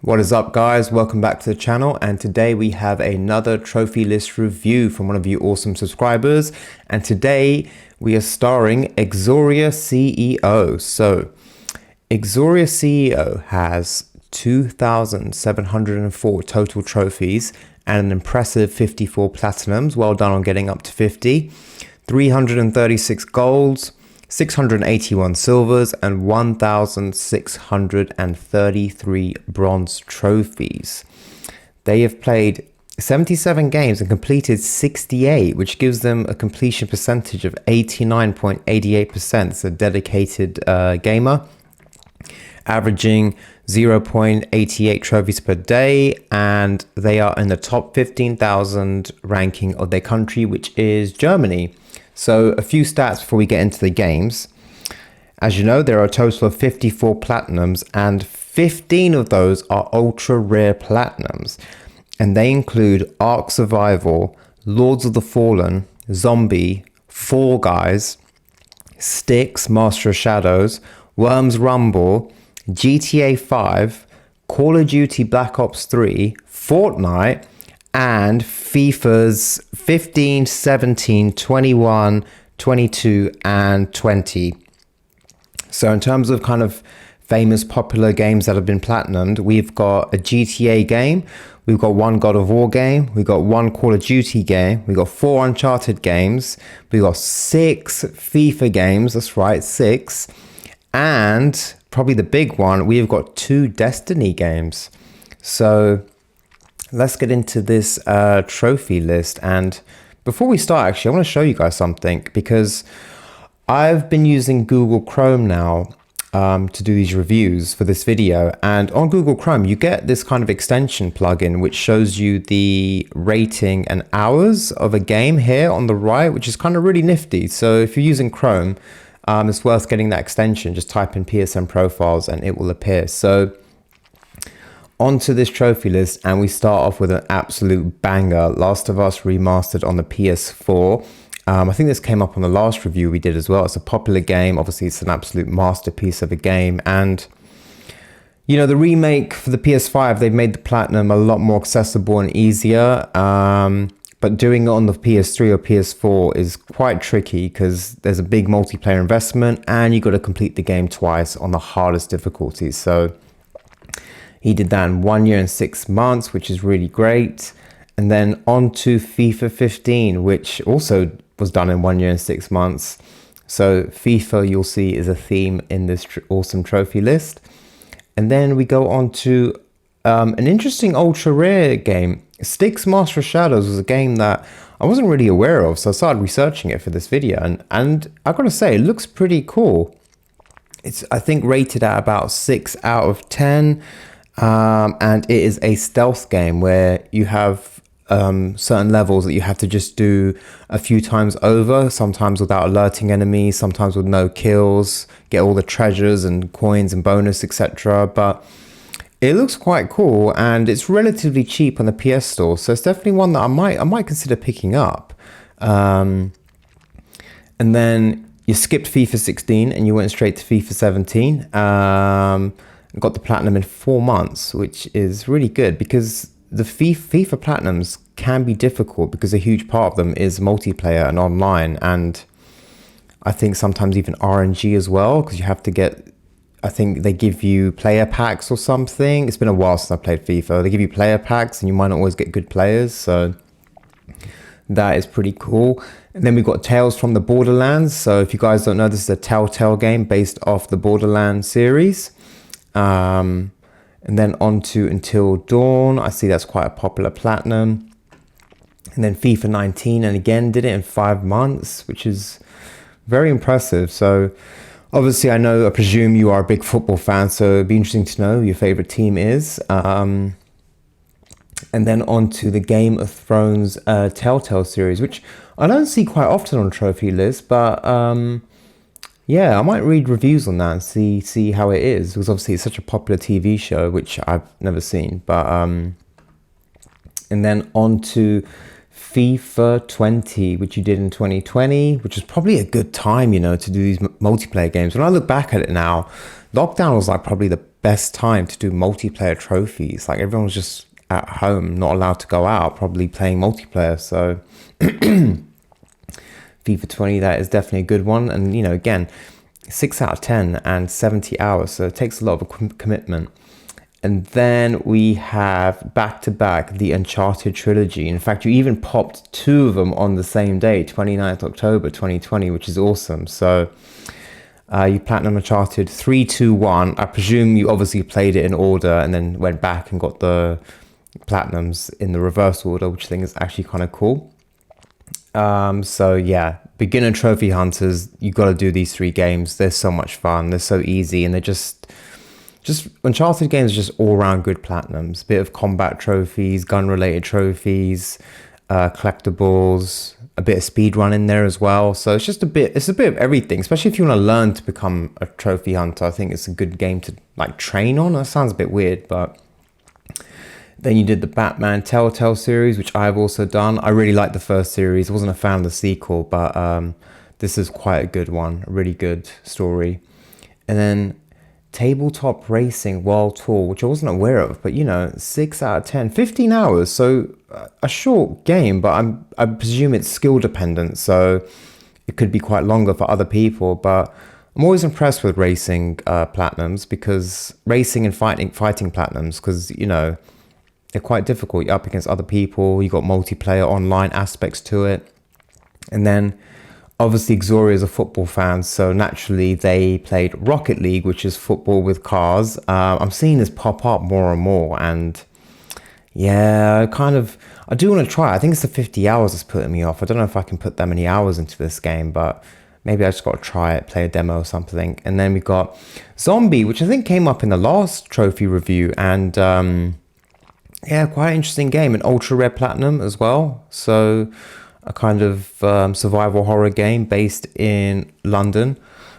What is up, guys? Welcome back to the channel, and today we have another trophy list review from one of you awesome subscribers, and today we are starring Exoria CEO. So Exoria CEO has 2,704 total trophies and an impressive 54 platinums. Well done on getting up to 50. 336 golds, 681 silvers, and 1,633 bronze trophies. They have played 77 games and completed 68, which gives them a completion percentage of 89.88%. It's a dedicated gamer, averaging 0.88 trophies per day, and they are in the top 15,000 ranking of their country, which is Germany. So a few stats before we get into the games. As you know, there are a total of 54 platinums, and 15 of those are ultra rare platinums. And they include Ark Survival, Lords of the Fallen, Zombie, Fall Guys, Styx, Master of Shadows, Worms Rumble, GTA 5, Call of Duty Black Ops 3, Fortnite, and FIFA's 15, 17, 21, 22, and 20. So in terms of kind of famous popular games that have been platinumed, we've got a GTA game, we've got one God of War game, we've got one Call of Duty game, we've got 4 Uncharted games, we've got 6 FIFA games, that's right, 6, and probably the big one, we've got 2 Destiny games. So let's get into this trophy list. And before we start, actually, I want to show you guys something, because I've been using Google Chrome now to do these reviews for this video. And on Google Chrome, you get this kind of extension plugin, which shows you the rating and hours of a game here on the right, which is kind of really nifty. So if you're using Chrome, it's worth getting that extension. Just type in PSN profiles and it will appear. So onto this trophy list, and we start off with an absolute banger. Last of Us Remastered on the PS4. I think this came up on the last review we did as well. It's a popular game. Obviously, it's an absolute masterpiece of a game. And, you know, the remake for the PS5, they've made the Platinum a lot more accessible and easier. But doing it on the PS3 or PS4 is quite tricky, because there's a big multiplayer investment and you got to complete the game twice on the hardest difficulties. So he did that in 1 year and 6 months, which is really great. And then on to FIFA 15, which also was done in 1 year and 6 months. So FIFA, you'll see, is a theme in this awesome trophy list. And then we go on to an interesting ultra rare game. Styx Master of Shadows was a game that I wasn't really aware of, so I started researching it for this video. And I gotta say, it looks pretty cool. It's, I think, rated at about 6 out of 10. And it is a stealth game where you have certain levels that you have to just do a few times over, sometimes without alerting enemies, sometimes with no kills, get all the treasures and coins and bonus, etc. But it looks quite cool, and it's relatively cheap on the PS Store, so it's definitely one that I might consider picking up. And then you skipped FIFA 16 and you went straight to FIFA 17. Got the Platinum in 4 months, which is really good, because the FIFA Platinums can be difficult because a huge part of them is multiplayer and online, and I think sometimes even RNG as well, because you have to get, I think they give you player packs or something. It's been a while since I played FIFA. They give you player packs and you might not always get good players, so that is pretty cool. And then we've got Tales from the Borderlands. So if you guys don't know, this is a Telltale game based off the Borderlands series. And then on to Until Dawn. I see that's quite a popular platinum. And then FIFA 19, and again did it in 5 months, which is very impressive. So obviously, I presume you are a big football fan, so it'd be interesting to know who your favorite team is. And then on to the Game of Thrones Telltale series, which I don't see quite often on trophy lists, but yeah, I might read reviews on that and see how it is, because obviously it's such a popular TV show, which I've never seen. But and then on to FIFA 20, which you did in 2020, which is probably a good time, you know, to do these multiplayer games. When I look back at it now, lockdown was like probably the best time to do multiplayer trophies. Like everyone was just at home, not allowed to go out, probably playing multiplayer. So FIFA 20, that is definitely a good one. And, you know, again, 6 out of 10 and 70 hours. So it takes a lot of commitment. And then we have back-to-back the Uncharted trilogy. In fact, you even popped 2 of them on the same day, 29th October 2020, which is awesome. So you platinum Uncharted 3, 2, 1. I presume you obviously played it in order and then went back and got the platinums in the reverse order, which I think is actually kind of cool. So yeah, beginner trophy hunters, you got to do these 3 games. They're so much fun. They're so easy, and they're just Uncharted games are just all around good platinums. Bit of combat trophies, gun related trophies, collectibles, a bit of speed run in there as well. So it's a bit of everything, especially if you want to learn to become a trophy hunter. I think it's a good game to like train on. That sounds a bit weird, but then you did the Batman Telltale series, which I've also done. I really liked the first series. I wasn't a fan of the sequel, but this is quite a good one, a really good story. And then Tabletop Racing World Tour, which I wasn't aware of, but you know, 6 out of 10, 15 hours. So a short game, but I presume it's skill dependent. So it could be quite longer for other people, but I'm always impressed with racing platinums, because racing and fighting platinums, because, you know, they're quite difficult. You're up against other people. You got multiplayer online aspects to it. And then obviously Xoria is a football fan, so naturally they played Rocket League, which is football with cars. I'm seeing this pop up more and more, and yeah, I do want to try. I think it's the 50 hours that's putting me off. I don't know if I can put that many hours into this game, but maybe I just got to try it, play a demo or something. And then we got Zombie, which I think came up in the last trophy review, and yeah, quite an interesting game, an ultra rare platinum as well. So a kind of survival horror game based in London,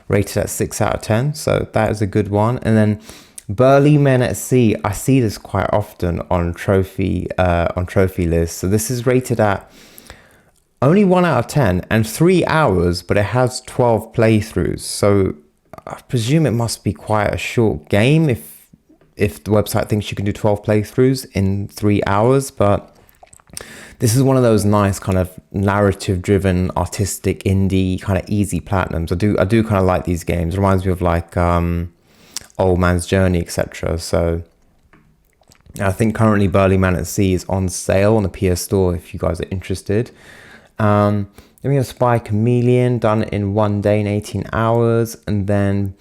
rated at 6 out of 10. So that is a good one. And then Burly Men at Sea, I see this quite often on trophy lists. So this is rated at only 1 out of 10 and 3 hours, but it has 12 playthroughs. So I presume it must be quite a short game if the website thinks you can do 12 playthroughs in 3 hours. But this is one of those nice kind of narrative-driven, artistic, indie, kind of easy platinums. I do kind of like these games. It reminds me of like Old Man's Journey, etc. So I think currently Burly Man at Sea is on sale on the PS Store if you guys are interested. Then we have Spy Chameleon, done in 1 day and 18 hours. And then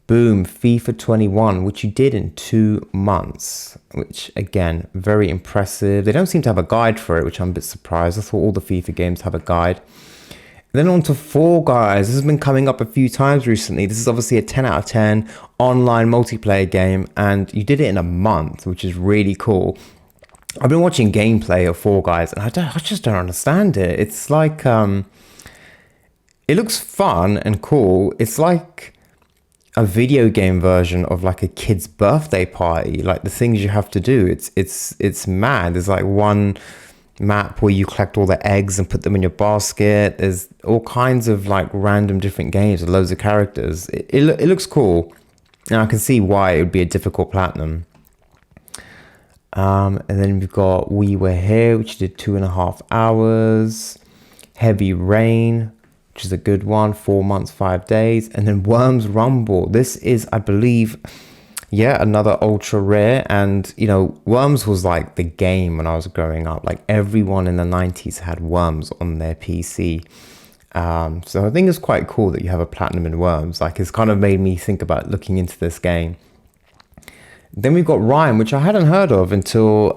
boom, FIFA 21, which you did in 2 months, which again, very impressive. They don't seem to have a guide for it, which I'm a bit surprised. I thought all the FIFA games have a guide. And then on to Fall Guys. This has been coming up a few times recently. This is obviously a 10 out of 10 online multiplayer game, and you did it in a month, which is really cool. I've been watching gameplay of Fall Guys, and I just don't understand it. It's like, it looks fun and cool. It's like a video game version of like a kid's birthday party. Like the things you have to do, it's mad. There's like one map where you collect all the eggs and put them in your basket. There's all kinds of like random different games with loads of characters. It looks cool, and I can see why it would be a difficult platinum. And then we've got We Were Here, which did 2.5 hours. Heavy Rain, which is a good one, 4 months, 5 days. And then Worms Rumble. This is, I believe, yeah, another ultra rare. And, you know, Worms was like the game when I was growing up. Like everyone in the 90s had Worms on their PC. So I think it's quite cool that you have a platinum in Worms. Like it's kind of made me think about looking into this game. Then we've got Rime, which I hadn't heard of until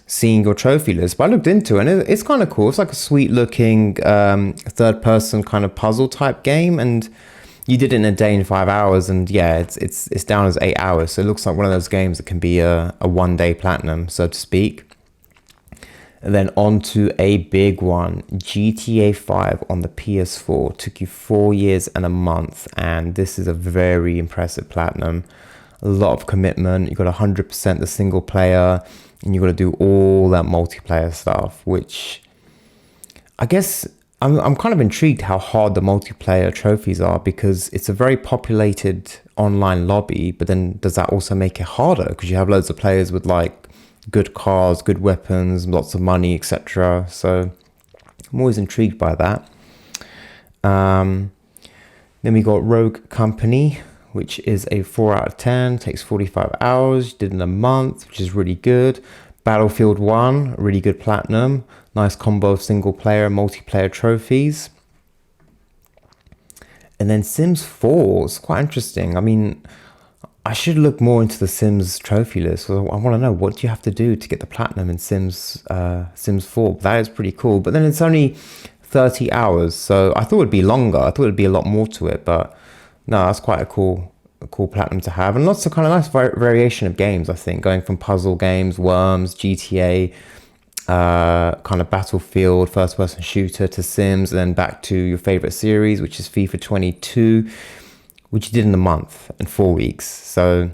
seeing your trophy list, but I looked into it, and it's kind of cool. It's like a sweet looking third person kind of puzzle type game, and you did it in a day and 5 hours, and yeah, it's down as 8 hours. So it looks like one of those games that can be a 1 day platinum, so to speak. And then on to a big one, GTA 5 on the PS4. Took you 4 years and a month, and this is a very impressive platinum. A lot of commitment. You got 100% the single player, and you got to do all that multiplayer stuff, which I guess I'm kind of intrigued how hard the multiplayer trophies are, because it's a very populated online lobby, but then does that also make it harder? Because you have loads of players with like good cars, good weapons, lots of money, etc. So I'm always intrigued by that. Then we got Rogue Company, which is a 4 out of 10, takes 45 hours, did in a month, which is really good. Battlefield 1, really good platinum, nice combo of single player and multiplayer trophies. And then Sims 4 is quite interesting. I mean, I should look more into the Sims trophy list. So I want to know, what do you have to do to get the platinum in Sims 4? That is pretty cool. But then it's only 30 hours, so I thought it'd be longer. I thought it'd be a lot more to it, but no, that's quite a cool platinum to have, and lots of kind of nice variation of games. I think going from puzzle games, Worms, GTA, kind of Battlefield, first-person shooter, to Sims, and then back to your favorite series, which is FIFA 22, which you did in a month and 4 weeks. So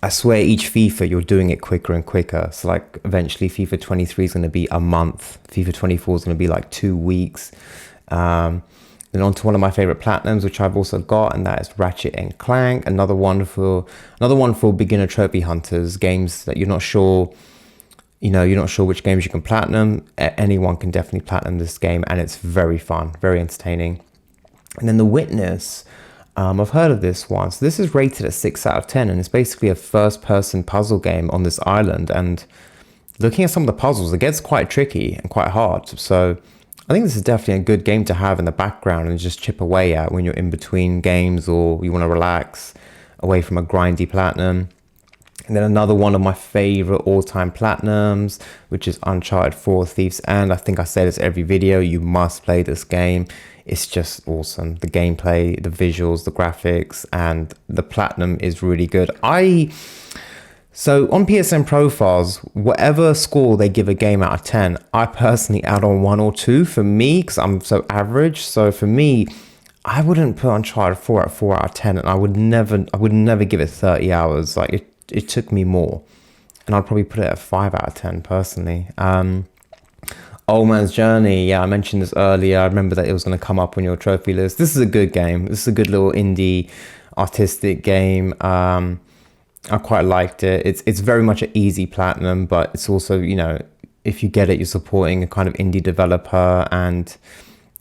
I swear each FIFA you're doing it quicker and quicker. So like eventually FIFA 23 is going to be a month. FIFA 24 is going to be like 2 weeks. Then on to one of my favorite platinums, which I've also got, and that is Ratchet and Clank. Another one for beginner trophy hunters, games that you're not sure which games you can platinum. Anyone can definitely platinum this game, and it's very fun, very entertaining. And then The Witness, I've heard of this one. So this is rated at 6 out of 10, and it's basically a first-person puzzle game on this island. And looking at some of the puzzles, it gets quite tricky and quite hard. So I think this is definitely a good game to have in the background and just chip away at when you're in between games, or you want to relax away from a grindy platinum. And then another one of my favorite all-time platinums, which is Uncharted 4: Thief's End. I think I say this every video, you must play this game. It's just awesome. The gameplay, the visuals, the graphics, and the platinum is really good. So on PSN profiles, whatever score they give a game out of 10, I personally add on 1 or 2 for me, because I'm so average. So for me, I wouldn't put Uncharted 4 at 4 out of 10, and I would never give it 30 hours. Like it took me more, and I'd probably put it at 5 out of 10 personally. Old Man's Journey, yeah, I mentioned this earlier. I remember that it was going to come up on your trophy list. This is a good game. This is a good little indie artistic game. I quite liked it. It's very much an easy platinum, but it's also, if you get it, you're supporting a kind of indie developer, and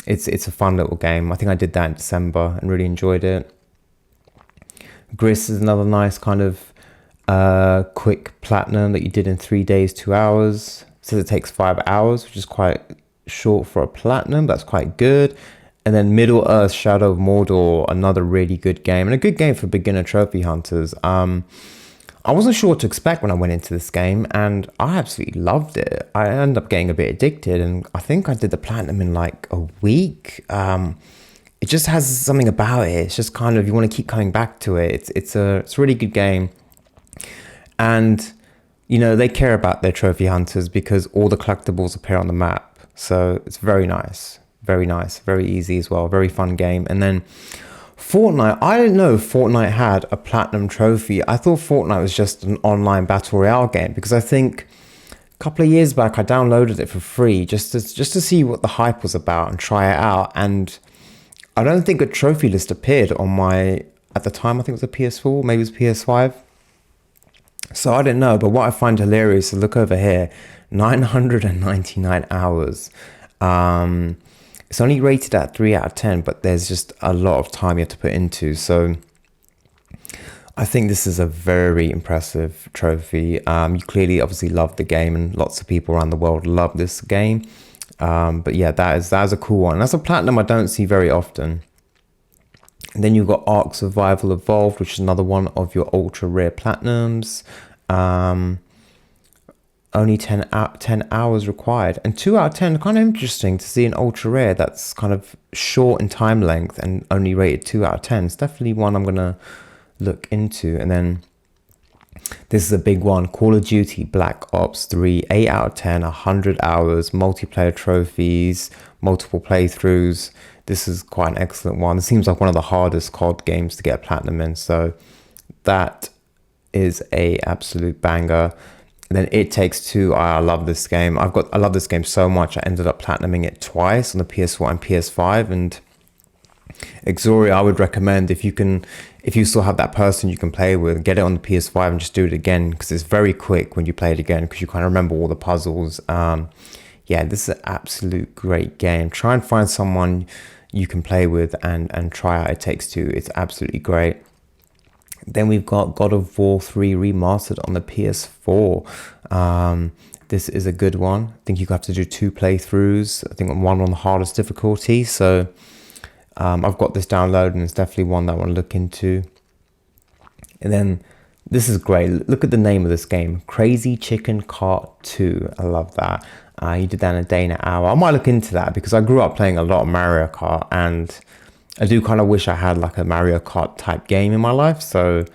it's a fun little game. I think I did that in December and really enjoyed it. Gris is another nice kind of quick platinum that you did in 3 days, 2 hours. It says it takes 5 hours, which is quite short for a platinum. That's quite good. And then Middle Earth: Shadow of Mordor, another really good game, and a good game for beginner trophy hunters. I wasn't sure what to expect when I went into this game, and I absolutely loved it. I ended up getting a bit addicted, and I think I did the platinum in like a week. It just has something about it. It's just kind of, you want to keep coming back to it. It's a really good game, and they care about their trophy hunters because all the collectibles appear on the map. So it's very nice, very easy as well, very fun game. And then Fortnite, I didn't know Fortnite had a platinum trophy. I thought Fortnite was just an online battle royale game, because I think a couple of years back I downloaded it for free just to see what the hype was about and try it out. And I don't think a trophy list appeared on my, at the time I think it was a PS4, maybe it was PS5. So I didn't know, but what I find hilarious is, look over here, 999 hours. It's only rated at 3 out of 10, but there's just a lot of time you have to put into. So I think this is a very impressive trophy. You clearly obviously love the game, and lots of people around the world love this game. But yeah, that is a cool one. That's a platinum I don't see very often. And then you've got Ark Survival Evolved, which is another one of your ultra rare platinums. Only 10 hours required, and 2 out of 10. Kind of interesting to see an ultra rare that's kind of short in time length and only rated 2 out of 10. It's definitely one I'm gonna look into. And then this is a big one, Call of Duty Black Ops 3, 8 out of 10, 100 hours, multiplayer trophies, multiple playthroughs. This is quite an excellent one. It seems like one of the hardest COD games to get a platinum in, so that is a absolute banger. And then It Takes Two. I love this game. I love this game so much. I ended up platinuming it twice on the PS4 and PS5, and Exoria, I would recommend if you still have that person you can play with, get it on the PS5 and just do it again, because it's very quick when you play it again, because you kind of remember all the puzzles. Yeah, this is an absolute great game. Try and find someone you can play with and try out It Takes Two. It's absolutely great. Then we've got God of War 3 Remastered on the PS4. This is a good one. I think you have to do 2 playthroughs. I think one on the hardest difficulty. So I've got this downloaded, and it's definitely one that I want to look into. And then this is great. Look at the name of this game, Crazy Chicken Kart 2. I love that. You did that in a day and an hour. I might look into that because I grew up playing a lot of Mario Kart, and I do kind of wish I had like a Mario Kart type game in my life. So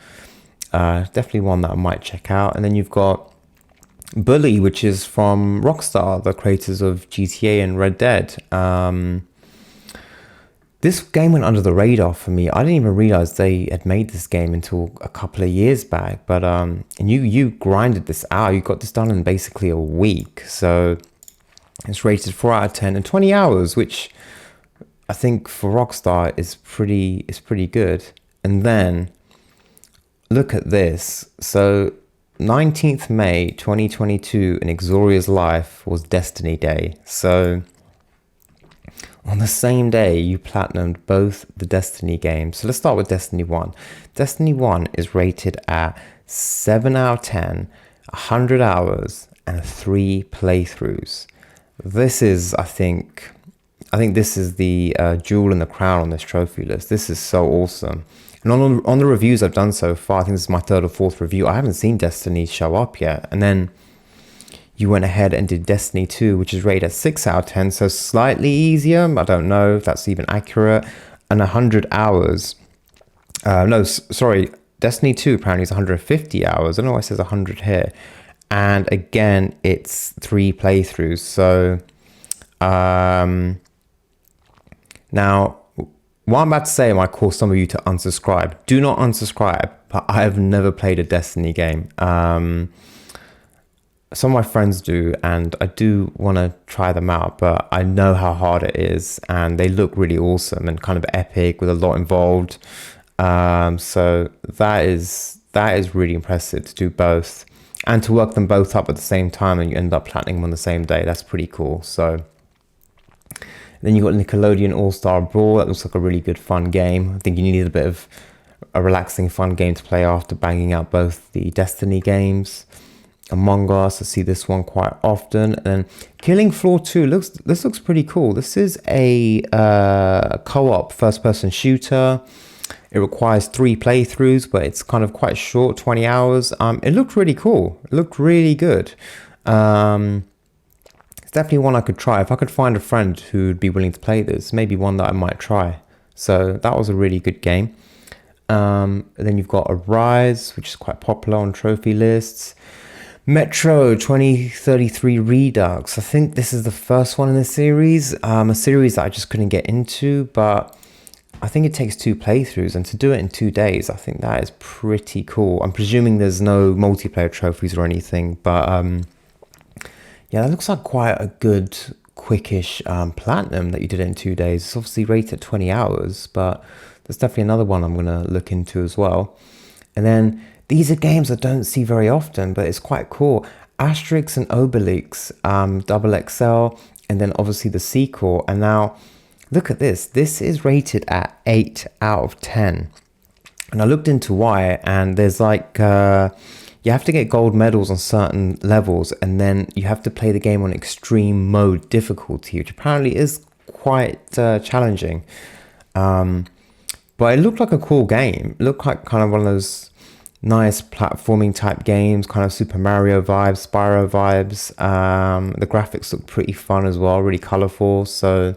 definitely one that I might check out. And then you've got Bully, which is from Rockstar, the creators of GTA and Red Dead. This game went under the radar for me. I didn't even realize they had made this game until a couple of years back. But and you grinded this out. You got this done in basically a week. So it's rated 4 out of 10 in 20 hours, which I think for Rockstar is pretty good. And then look at this. So 19th May 2022 in Exoria's life was Destiny Day. So on the same day, you platinumed both the Destiny games. So let's start with Destiny 1. Destiny 1 is rated at 7 out of 10, 100 hours, and 3 playthroughs. This is, I think this is the jewel in the crown on this trophy list. This is so awesome. And on the reviews I've done so far, I think this is my 3rd or 4th review, I haven't seen Destiny show up yet. And then you went ahead and did Destiny 2, which is rated at 6 out of 10, so slightly easier. I don't know if that's even accurate. And 100 hours. Sorry, Destiny 2 apparently is 150 hours. I don't know why it says 100 here. And again, it's 3 playthroughs. So now, what I'm about to say might cause some of you to unsubscribe. Do not unsubscribe, but I have never played a Destiny game. Some of my friends do, and I do want to try them out, but I know how hard it is, and they look really awesome and kind of epic with a lot involved. So that is really impressive to do both and to work them both up at the same time, and you end up platining them on the same day. That's pretty cool. So then you got Nickelodeon All-Star Brawl. That looks like a really good fun game. I think you need a bit of a relaxing fun game to play after banging out both the Destiny games. Among Us, I see this one quite often. And then Killing Floor 2 this looks pretty cool. This is a co-op first-person shooter. It requires 3 playthroughs, but it's kind of quite short, 20 hours. It looked really cool. It looked really good. It's definitely one I could try. If I could find a friend who would be willing to play this, maybe one that I might try. So that was a really good game. Then you've got Arise, which is quite popular on trophy lists. Metro 2033 Redux. I think this is the first one in the series. A series that I just couldn't get into, but I think it takes 2 playthroughs, and to do it in 2 days, I think that is pretty cool. I'm presuming there's no multiplayer trophies or anything, but yeah, that looks like quite a good, quickish platinum that you did it in 2 days. It's obviously rated at 20 hours, but there's definitely another one I'm going to look into as well. And then these are games I don't see very often, but it's quite cool. Asterix and Obelix, Double XL, and then obviously the sequel. And now, look at this. This is rated at 8 out of 10. And I looked into why, and there's like, you have to get gold medals on certain levels, and then you have to play the game on extreme mode difficulty, which apparently is quite challenging. But it looked like a cool game. It looked like kind of one of those nice platforming type games, kind of Super Mario vibes, Spyro vibes. The graphics look pretty fun as well, really colorful. So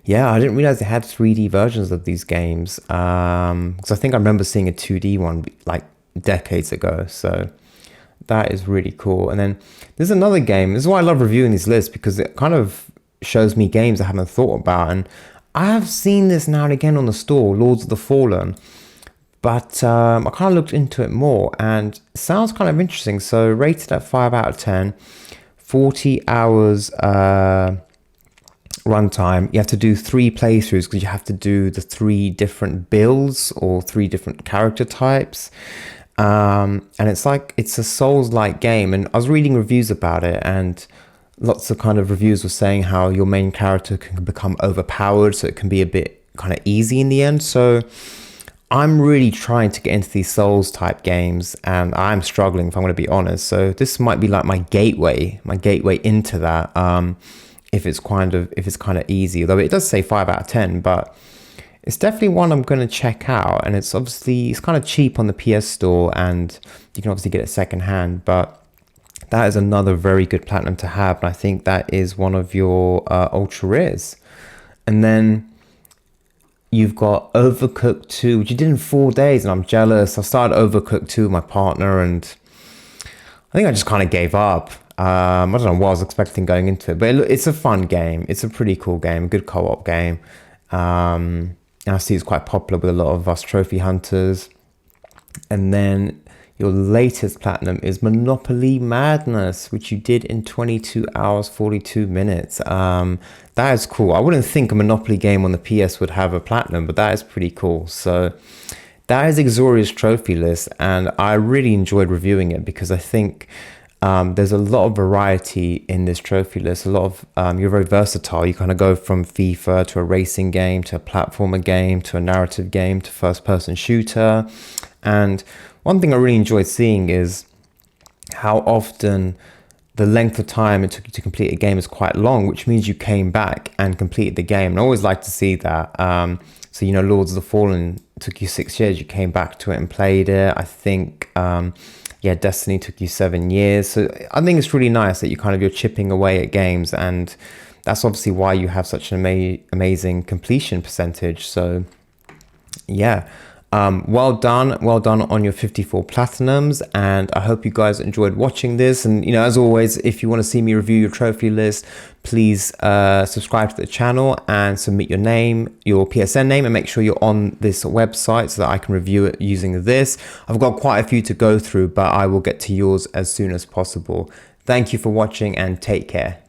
yeah, I didn't realize they had 3D versions of these games. Because I think I remember seeing a 2D one like decades ago. So that is really cool. And then there's another game. This is why I love reviewing these lists, because it kind of shows me games I haven't thought about. And I have seen this now and again on the store, Lords of the Fallen. But I kind of looked into it more, and it sounds kind of interesting. So rated at 5 out of 10, 40 hours runtime, you have to do 3 playthroughs because you have to do the 3 different builds or 3 different character types. And it's like, it's a Souls-like game. And I was reading reviews about it, and lots of kind of reviews were saying how your main character can become overpowered, so it can be a bit kind of easy in the end. So I'm really trying to get into these Souls type games, and I'm struggling, if I'm going to be honest. So this might be like my gateway into that. If it's kind of easy, though it does say 5 out of 10, but it's definitely one I'm going to check out. And it's kind of cheap on the PS Store, and you can obviously get it secondhand, but that is another very good platinum to have. And I think that is one of your ultra rares. And then you've got Overcooked 2, which you did in 4 days, and I'm jealous. I started Overcooked 2 with my partner, and I think I just kind of gave up. I don't know what I was expecting going into it, but it's a fun game. It's a pretty cool game, a good co-op game. And I see it's quite popular with a lot of us trophy hunters. And then your latest platinum is Monopoly Madness, which you did in 22 hours, 42 minutes. That is cool. I wouldn't think a Monopoly game on the PS would have a platinum, but that is pretty cool. So that is Ixoria's trophy list, and I really enjoyed reviewing it because I think there's a lot of variety in this trophy list. A lot of you're very versatile. You kind of go from FIFA to a racing game to a platformer game to a narrative game to first-person shooter. And one thing I really enjoyed seeing is how often the length of time it took you to complete a game is quite long, which means you came back and completed the game. And I always like to see that. So, you know, Lords of the Fallen took you 6 years. You came back to it and played it. I think, Destiny took you 7 years. So I think it's really nice that you're chipping away at games. And that's obviously why you have such an amazing completion percentage. So, yeah. Well done on your 54 platinums, and I hope you guys enjoyed watching this. And you know, as always, if you want to see me review your trophy list, please subscribe to the channel and submit your name, your PSN name, and make sure you're on this website so that I can review it using this. I've got quite a few to go through, but I will get to yours as soon as possible. Thank you for watching, and take care.